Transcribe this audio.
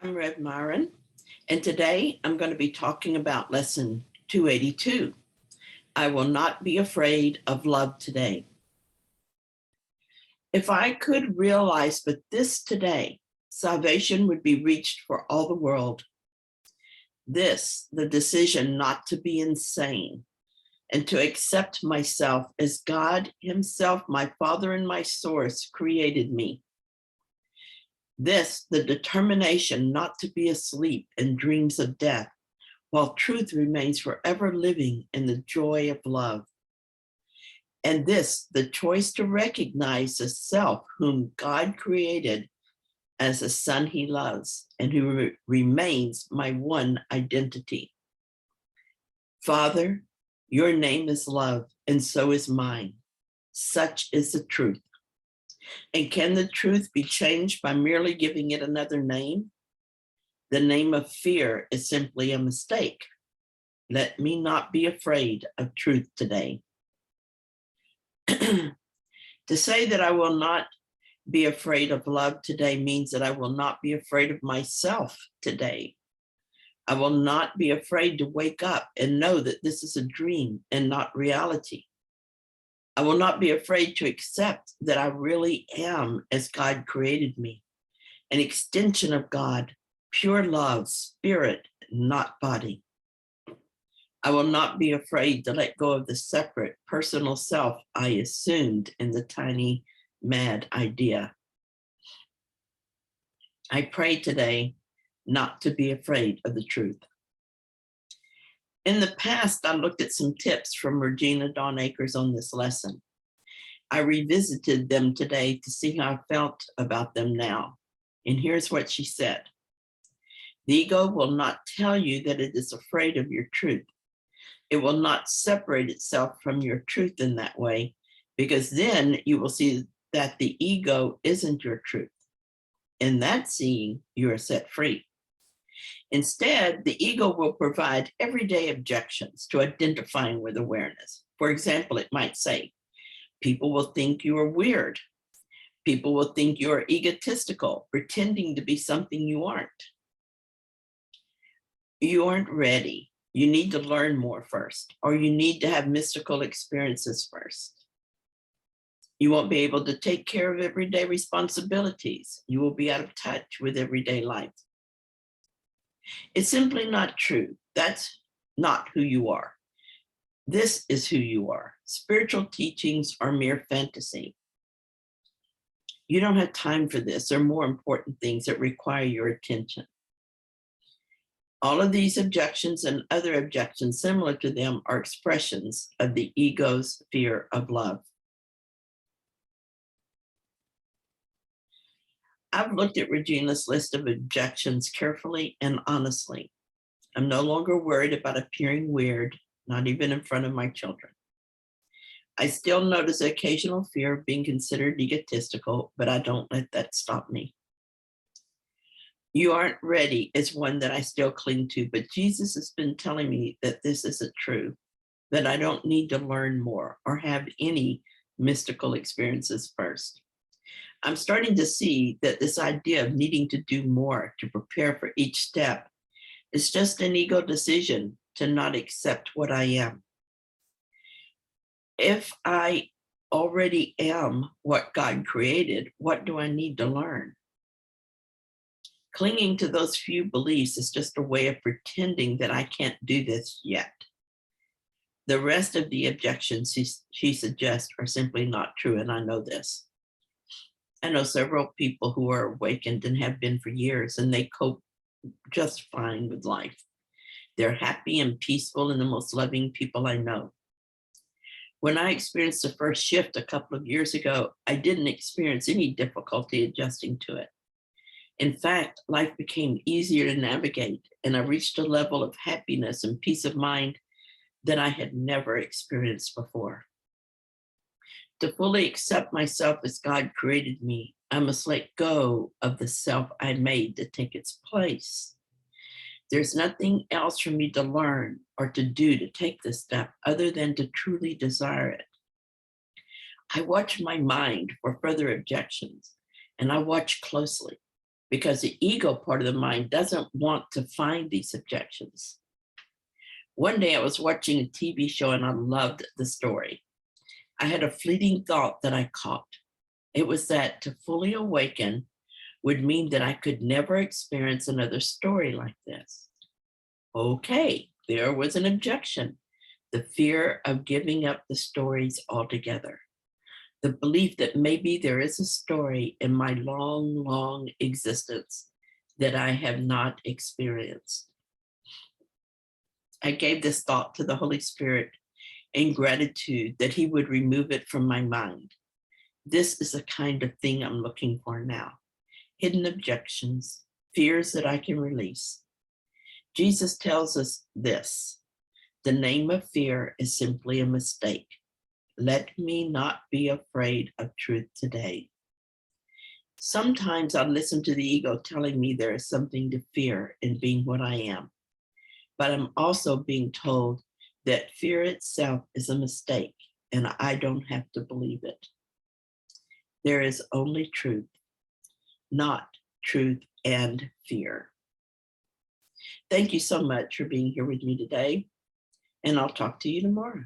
I'm Rev Myron, and today I'm going to be talking about lesson 282. I will not be afraid of love today. If I could realize but this today, salvation would be reached for all the world. This, the decision not to be insane and to accept myself as God Himself, my Father and my source, created me. This, the determination not to be asleep in dreams of death, while truth remains forever living in the joy of love. And this, the choice to recognize the self whom God created as a son He loves and who remains my one identity. Father, your name is love, and so is mine. Such is the truth. And can the truth be changed by merely giving it another name? The name of fear is simply a mistake. Let me not be afraid of truth today. To say that I will not be afraid of love today means that I will not be afraid of myself today. I will not be afraid to wake up and know that this is a dream and not reality. I will not be afraid to accept that I really am as God created me, an extension of God, pure love, spirit, not body. I will not be afraid to let go of the separate personal self I assumed in the tiny, mad idea. I pray today not to be afraid of the truth. In the past, I looked at some tips from Regina Dawn Akers on this lesson. I revisited them today to see how I felt about them now. And here's what she said. The ego will not tell you that it is afraid of your truth. It will not separate itself from your truth in that way, because then you will see that the ego isn't your truth. In that seeing, you are set free. Instead, the ego will provide everyday objections to identifying with awareness. For example, it might say, people will think you are weird. People will think you are egotistical, pretending to be something you aren't. You aren't ready. You need to learn more first, or you need to have mystical experiences first. You won't be able to take care of everyday responsibilities. You will be out of touch with everyday life. It's simply not true. That's not who you are. This is who you are. Spiritual teachings are mere fantasy. You don't have time for this. There are more important things that require your attention. All of these objections and other objections similar to them are expressions of the ego's fear of love. I've looked at Regina's list of objections carefully and honestly. I'm no longer worried about appearing weird, not even in front of my children. I still notice occasional fear of being considered egotistical, but I don't let that stop me. You aren't ready is one that I still cling to, but Jesus has been telling me that this isn't true, that I don't need to learn more or have any mystical experiences first. I'm starting to see that this idea of needing to do more to prepare for each step is just an ego decision to not accept what I am. If I already am what God created, what do I need to learn? Clinging to those few beliefs is just a way of pretending that I can't do this yet. The rest of the objections she suggests are simply not true, and I know this. I know several people who are awakened and have been for years, and they cope just fine with life. They're happy and peaceful and the most loving people I know. When I experienced the first shift a couple of years ago, I didn't experience any difficulty adjusting to it. In fact, life became easier to navigate, and I reached a level of happiness and peace of mind that I had never experienced before. To fully accept myself as God created me, I must let go of the self I made to take its place. There's nothing else for me to learn or to do to take this step other than to truly desire it. I watch my mind for further objections, and I watch closely, because the ego part of the mind doesn't want to find these objections. One day I was watching a TV show and I loved the story. I had a fleeting thought that I caught. It was that to fully awaken would mean that I could never experience another story like this. Okay, there was an objection. The fear of giving up the stories altogether. The belief that maybe there is a story in my long, long existence that I have not experienced. I gave this thought to the Holy Spirit in gratitude that He would remove it from my mind. This is the kind of thing I'm looking for now. Hidden objections, fears that I can release. Jesus tells us this: the name of fear is simply a mistake. Let me not be afraid of truth today. Sometimes I listen to the ego telling me there is something to fear in being what I am. But I'm also being told that fear itself is a mistake and I don't have to believe it. There is only truth, not truth and fear. Thank you so much for being here with me today, and I'll talk to you tomorrow.